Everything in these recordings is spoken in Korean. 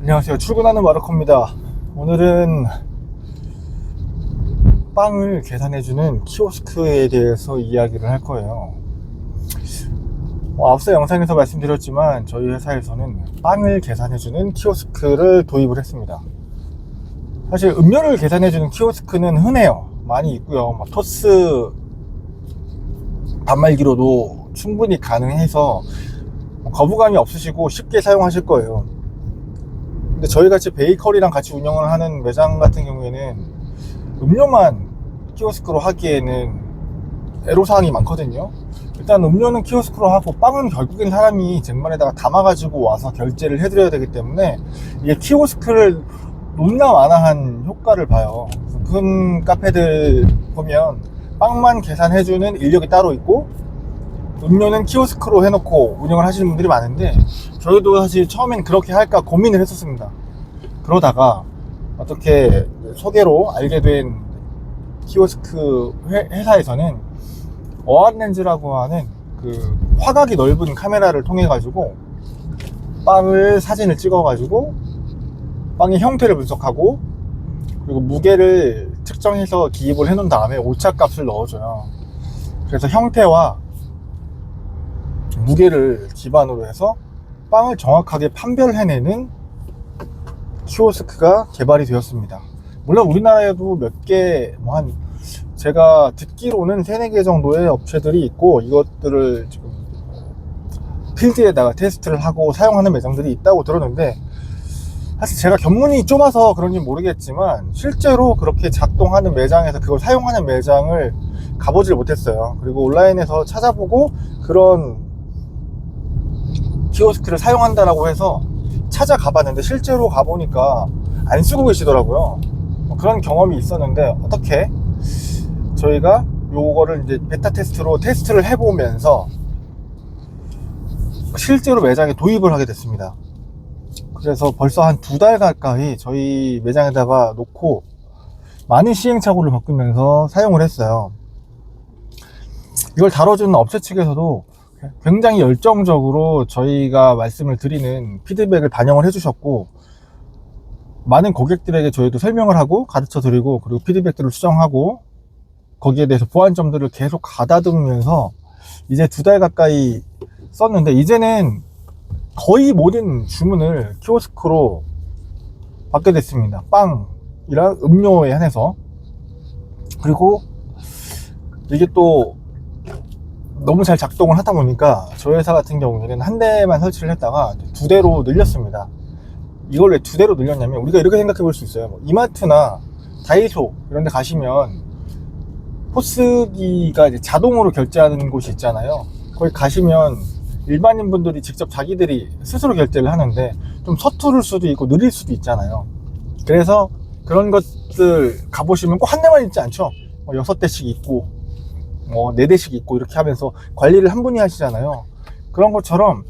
안녕하세요. 출근하는 마르코입니다. 오늘은 빵을 계산해주는 키오스크에 대해서 이야기를 할 거예요. 앞서 영상에서 말씀드렸지만 저희 회사에서는 빵을 계산해주는 키오스크를 도입을 했습니다. 사실 음료를 계산해주는 키오스크는 흔해요. 많이 있고요. 토스 단말기로도 충분히 가능해서 거부감이 없으시고 쉽게 사용하실 거예요. 근데 저희같이 베이커리랑 같이 운영을 하는 매장 같은 경우에는 음료만 키오스크로 하기에는 애로사항이 많거든요. 일단 음료는 키오스크로 하고 빵은 결국엔 사람이 쟁반에다가 담아가지고 와서 결제를 해드려야 되기 때문에 이게 키오스크를 높나 마나한 효과를 봐요. 그래서 큰 카페들 보면 빵만 계산해주는 인력이 따로 있고 음료는 키오스크로 해놓고 운영을 하시는 분들이 많은데 저희도 사실 처음엔 그렇게 할까 고민을 했었습니다. 그러다가 어떻게 소개로 알게 된 키오스크 회사에서는 어안렌즈라고 하는 그 화각이 넓은 카메라를 통해 가지고 빵을 사진을 찍어 가지고 빵의 형태를 분석하고 그리고 무게를 측정해서 기입을 해 놓은 다음에 오차값을 넣어줘요. 그래서 형태와 무게를 기반으로 해서 빵을 정확하게 판별해내는 키오스크가 개발이 되었습니다. 물론 우리나라에도 몇 개, 제가 듣기로는 3-4개 정도의 업체들이 있고 이것들을 지금 필드에다가 테스트를 하고 사용하는 매장들이 있다고 들었는데 사실 제가 견문이 좁아서 그런지 모르겠지만 실제로 그렇게 작동하는 매장에서 그걸 사용하는 매장을 가보질 못했어요. 그리고 온라인에서 찾아보고 그런 키오스크를 사용한다라고 해서 찾아가 봤는데 실제로 가보니까 안 쓰고 계시더라고요. 그런 경험이 있었는데 어떻게 저희가 요거를 이제 베타 테스트로 테스트를 해보면서 실제로 매장에 도입을 하게 됐습니다. 그래서 벌써 한 2달 가까이 저희 매장에다가 놓고 많은 시행착오를 겪으면서 사용을 했어요. 이걸 다뤄주는 업체 측에서도 굉장히 열정적으로 저희가 말씀을 드리는 피드백을 반영을 해주셨고 많은 고객들에게 저희도 설명을 하고 가르쳐 드리고 그리고 피드백들을 수정하고 거기에 대해서 보완점들을 계속 가다듬으면서 이제 2달 가까이 썼는데 이제는 거의 모든 주문을 키오스크로 받게 됐습니다. 빵이랑 음료에 한해서. 그리고 이게 또 너무 잘 작동을 하다 보니까 저희 회사 같은 경우에는 한 대만 설치를 했다가 2대로 늘렸습니다. 이걸 왜 2대로 늘렸냐면 우리가 이렇게 생각해 볼 수 있어요. 이마트나 다이소 이런 데 가시면 포스기가 이제 자동으로 결제하는 곳이 있잖아요. 거기 가시면 일반인 분들이 직접 자기들이 스스로 결제를 하는데 좀 서투를 수도 있고 느릴 수도 있잖아요. 그래서 그런 것들 가보시면 꼭 한 대만 있지 않죠. 6대씩 있고 4대씩 있고 이렇게 하면서 관리를 한 분이 하시잖아요. 그런 것처럼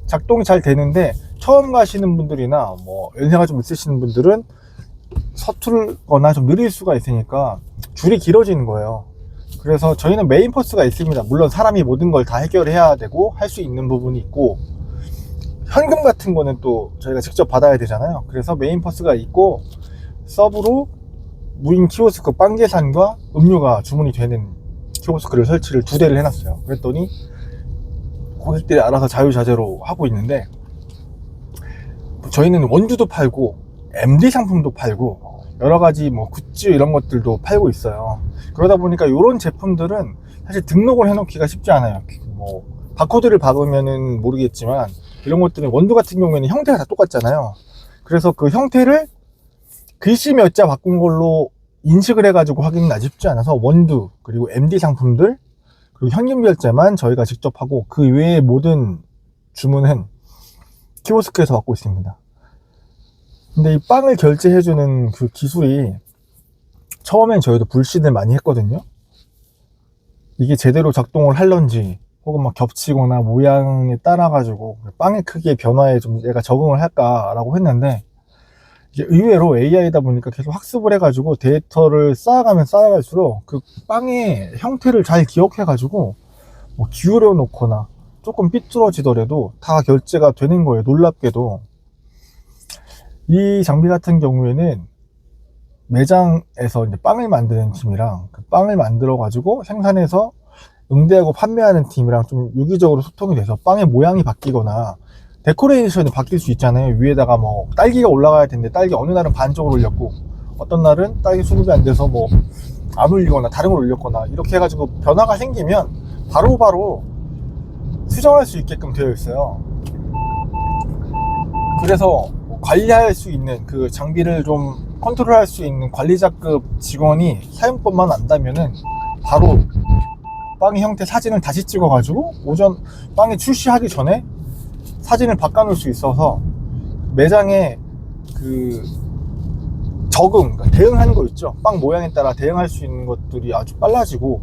작동이 잘 되는데 처음 가시는 분들이나 연세가 좀 있으시는 분들은 서툴거나 좀 느릴 수가 있으니까 줄이 길어지는 거예요. 그래서 저희는 메인 포스가 있습니다. 물론 사람이 모든 걸 다 해결해야 되고 할 수 있는 부분이 있고 현금 같은 거는 또 저희가 직접 받아야 되잖아요. 그래서 메인 포스가 있고 서브로 무인 키오스크 빵 계산과 음료가 주문이 되는 키오스크를 설치를 2대를 해놨어요. 그랬더니 고객들이 알아서 자유자재로 하고 있는데 저희는 원두도 팔고 MD 상품도 팔고 여러가지 굿즈 이런 것들도 팔고 있어요. 그러다 보니까 이런 제품들은 사실 등록을 해놓기가 쉽지 않아요. 바코드를 박으면은 모르겠지만 이런 것들은 원두 같은 경우에는 형태가 다 똑같잖아요. 그래서 그 형태를 글씨 몇 자 바꾼 걸로 인식을 해가지고 확인은 아직 쉽지 않아서 원두 그리고 MD 상품들 그리고 현금 결제만 저희가 직접 하고 그 외의 모든 주문은 키오스크에서 받고 있습니다. 근데 이 빵을 결제해주는 그 기술이 처음엔 저희도 불신을 많이 했거든요. 이게 제대로 작동을 할런지 혹은 겹치거나 모양에 따라 가지고 빵의 크기의 변화에 좀 얘가 적응을 할까라고 했는데 이게 의외로 AI다 보니까 계속 학습을 해가지고 데이터를 쌓아가면 쌓아갈수록 그 빵의 형태를 잘 기억해가지고 기울여 놓거나 조금 삐뚤어지더라도 다 결제가 되는 거예요. 놀랍게도. 이 장비 같은 경우에는 매장에서 이제 빵을 만드는 팀이랑 그 빵을 만들어 가지고 생산해서 응대하고 판매하는 팀이랑 좀 유기적으로 소통이 돼서 빵의 모양이 바뀌거나 데코레이션이 바뀔 수 있잖아요. 위에다가 뭐 딸기가 올라가야 되는데 딸기 어느 날은 반쪽으로 올렸고 어떤 날은 딸기 수급이 안 돼서 뭐 안 올리거나 다른 걸 올렸거나 이렇게 해가지고 변화가 생기면 바로바로 수정할 수 있게끔 되어 있어요. 그래서 관리할 수 있는 그 장비를 좀 컨트롤할 수 있는 관리자급 직원이 사용법만 안다면은 바로 빵의 형태 사진을 다시 찍어가지고 오전 빵이 출시하기 전에 사진을 바꿔놓을 수 있어서 매장에 그 적응, 그러니까 대응하는 거 있죠. 빵 모양에 따라 대응할 수 있는 것들이 아주 빨라지고,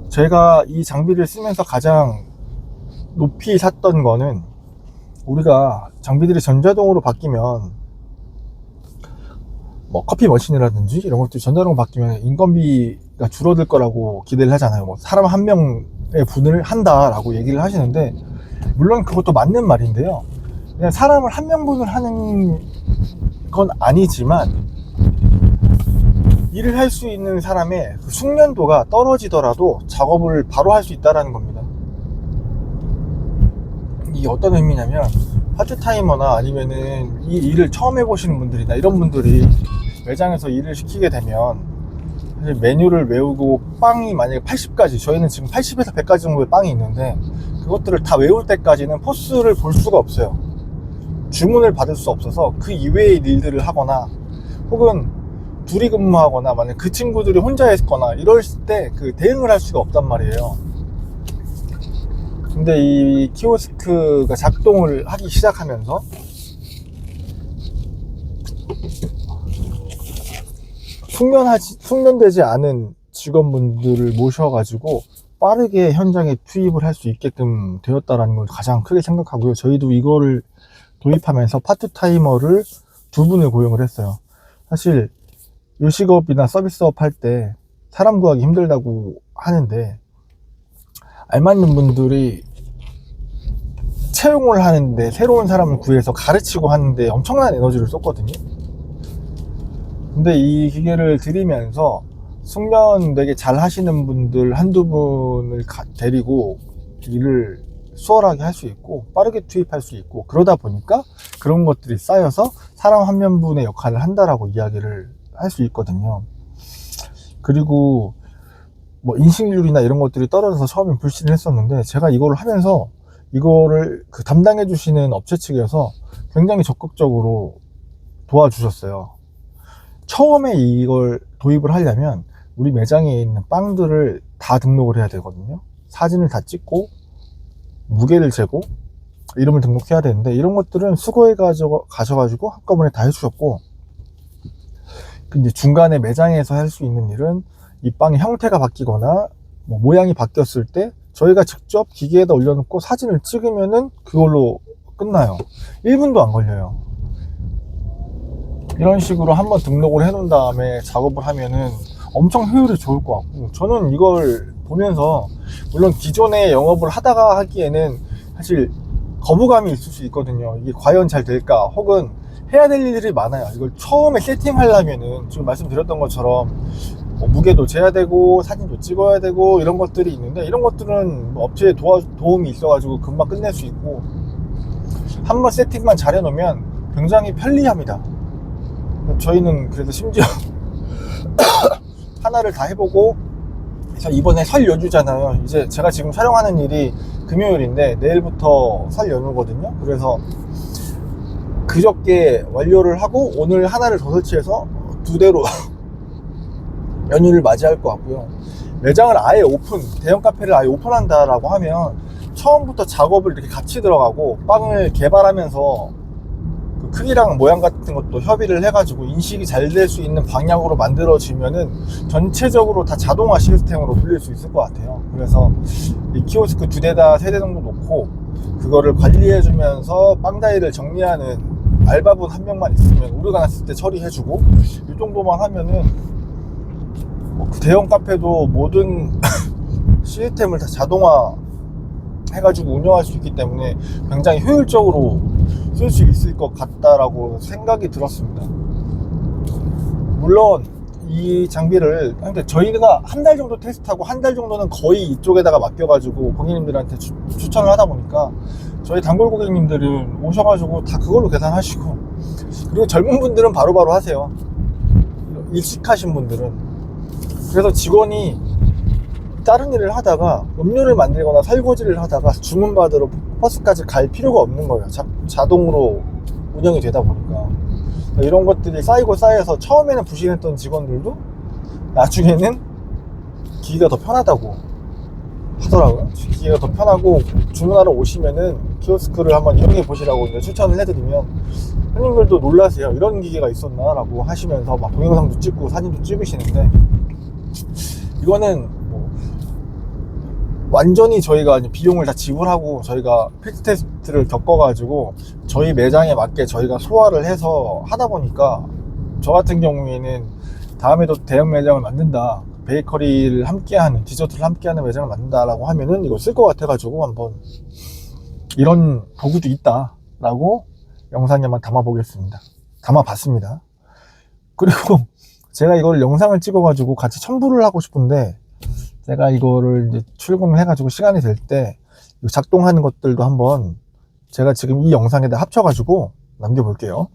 제가 이 장비를 쓰면서 가장 높이 샀던 거는, 우리가 장비들이 전자동으로 바뀌면 뭐 커피 머신이라든지 이런 것들이 전자동으로 바뀌면 인건비가 줄어들 거라고 기대를 하잖아요. 뭐 사람 한 명의 분을 한다라고 얘기를 하시는데, 물론 그것도 맞는 말인데요. 그냥 사람을 한 명분을 하는 건 아니지만 일을 할 수 있는 사람의 그 숙련도가 떨어지더라도 작업을 바로 할 수 있다는 겁니다. 이게 어떤 의미냐면, 파트타이머나 아니면은 이 일을 처음 해보시는 분들이나 이런 분들이 매장에서 일을 시키게 되면 메뉴를 외우고 빵이 만약에 80가지, 저희는 지금 80에서 100가지 정도의 빵이 있는데 그것들을 다 외울 때까지는 포스를 볼 수가 없어요. 주문을 받을 수 없어서 그 이외의 일들을 하거나 혹은 둘이 근무하거나 만약 그 친구들이 혼자 했거나 이럴 때 그 대응을 할 수가 없단 말이에요. 근데 이 키오스크가 작동을 하기 시작하면서 숙련되지 않은 직원분들을 모셔가지고 빠르게 현장에 투입을 할 수 있게끔 되었다는 걸 가장 크게 생각하고요. 저희도 이거를 도입하면서 파트타이머를 2분을 고용을 했어요. 사실 요식업이나 서비스업 할 때 사람 구하기 힘들다고 하는데, 알맞는 분들이 채용을 하는데 새로운 사람을 구해서 가르치고 하는데 엄청난 에너지를 썼거든요. 근데 이 기계를 들이면서 숙련 되게 잘 하시는 분들 한두 분을 데리고 일을 수월하게 할 수 있고 빠르게 투입할 수 있고, 그러다 보니까 그런 것들이 쌓여서 사람 한 명분의 역할을 한다라고 이야기를 할 수 있거든요. 그리고 뭐 인식률이나 이런 것들이 떨어져서 처음엔 불신을 했었는데, 제가 이거를 하면서 이거를 그 담당해 주시는 업체 측에서 굉장히 적극적으로 도와주셨어요. 처음에 이걸 도입을 하려면 우리 매장에 있는 빵들을 다 등록을 해야 되거든요. 사진을 다 찍고 무게를 재고 이름을 등록해야 되는데, 이런 것들은 수거해 가셔가지고 한꺼번에 다 해주셨고, 근데 중간에 매장에서 할 수 있는 일은 이 빵의 형태가 바뀌거나 뭐 모양이 바뀌었을 때 저희가 직접 기계에다 올려놓고 사진을 찍으면은 그걸로 끝나요. 1분도 안 걸려요. 이런 식으로 한번 등록을 해 놓은 다음에 작업을 하면은 엄청 효율이 좋을 것 같고, 저는 이걸 보면서 물론 기존에 영업을 하다가 하기에는 사실 거부감이 있을 수 있거든요. 이게 과연 잘 될까, 혹은 해야 될 일들이 많아요. 이걸 처음에 세팅하려면은 지금 말씀드렸던 것처럼 뭐 무게도 재야 되고 사진도 찍어야 되고 이런 것들이 있는데, 이런 것들은 뭐 업체의 도움이 있어가지고 금방 끝낼 수 있고, 한번 세팅만 잘 해놓으면 굉장히 편리합니다. 저희는 그래서 심지어 하나를 다 해보고, 그래서 이번에 설 연휴잖아요. 이제 제가 지금 촬영하는 일이 금요일인데 내일부터 설 연휴거든요. 그래서 그저께 완료를 하고 오늘 하나를 더 설치해서 2대로 연휴를 맞이할 것 같고요. 매장을 아예 대형 카페를 아예 오픈한다라고 하면 처음부터 작업을 이렇게 같이 들어가고 빵을 개발하면서 그 크기랑 모양 같은 것도 협의를 해가지고 인식이 잘 될 수 있는 방향으로 만들어지면은 전체적으로 다 자동화 시스템으로 돌릴 수 있을 것 같아요. 그래서 이 키오스크 2대다 3대 정도 놓고 그거를 관리해주면서 빵 다이를 정리하는 알바분 한 명만 있으면 오류가 났을 때 처리해주고, 이 정도만 하면은 그 대형 카페도 모든 시스템을 다 자동화 해가지고 운영할 수 있기 때문에 굉장히 효율적으로 쓸 수 있을 것 같다라고 생각이 들었습니다. 물론 이 장비를 근데 저희가 한 달 정도 테스트하고 한 달 정도는 거의 이쪽에다가 맡겨가지고 고객님들한테 추천을 하다 보니까 저희 단골 고객님들은 오셔가지고 다 그걸로 계산하시고, 그리고 젊은 분들은 바로바로 하세요. 익숙하신 분들은. 그래서 직원이 다른 일을 하다가 음료를 만들거나 설거지를 하다가 주문 받으러 버스까지 갈 필요가 없는 거예요. 자동으로 운영이 되다 보니까. 이런 것들이 쌓이고 쌓여서 처음에는 부실했던 직원들도 나중에는 기기가 더 편하다고 하더라고요. 기기가 더 편하고 주문하러 오시면은 키오스크를 한번 이용해 보시라고 이제 추천을 해드리면 손님들도 놀라세요. 이런 기계가 있었나 라고 하시면서 막 동영상도 찍고 사진도 찍으시는데, 이거는 뭐 완전히 저희가 비용을 다 지불하고 저희가 필드 테스트를 겪어가지고 저희 매장에 맞게 저희가 소화를 해서 하다 보니까, 저 같은 경우에는 다음에도 대형 매장을 만든다, 베이커리를 함께하는, 디저트를 함께하는 매장을 만든다라고 하면은 이거 쓸 것 같아가지고 한번 이런 도구도 있다 라고 영상에 한번 담아봤습니다. 그리고 제가 이걸 영상을 찍어가지고 같이 첨부를 하고 싶은데, 제가 이거를 이제 출근을 해가지고 시간이 될 때 작동하는 것들도 한번 제가 지금 이 영상에다 합쳐가지고 남겨볼게요.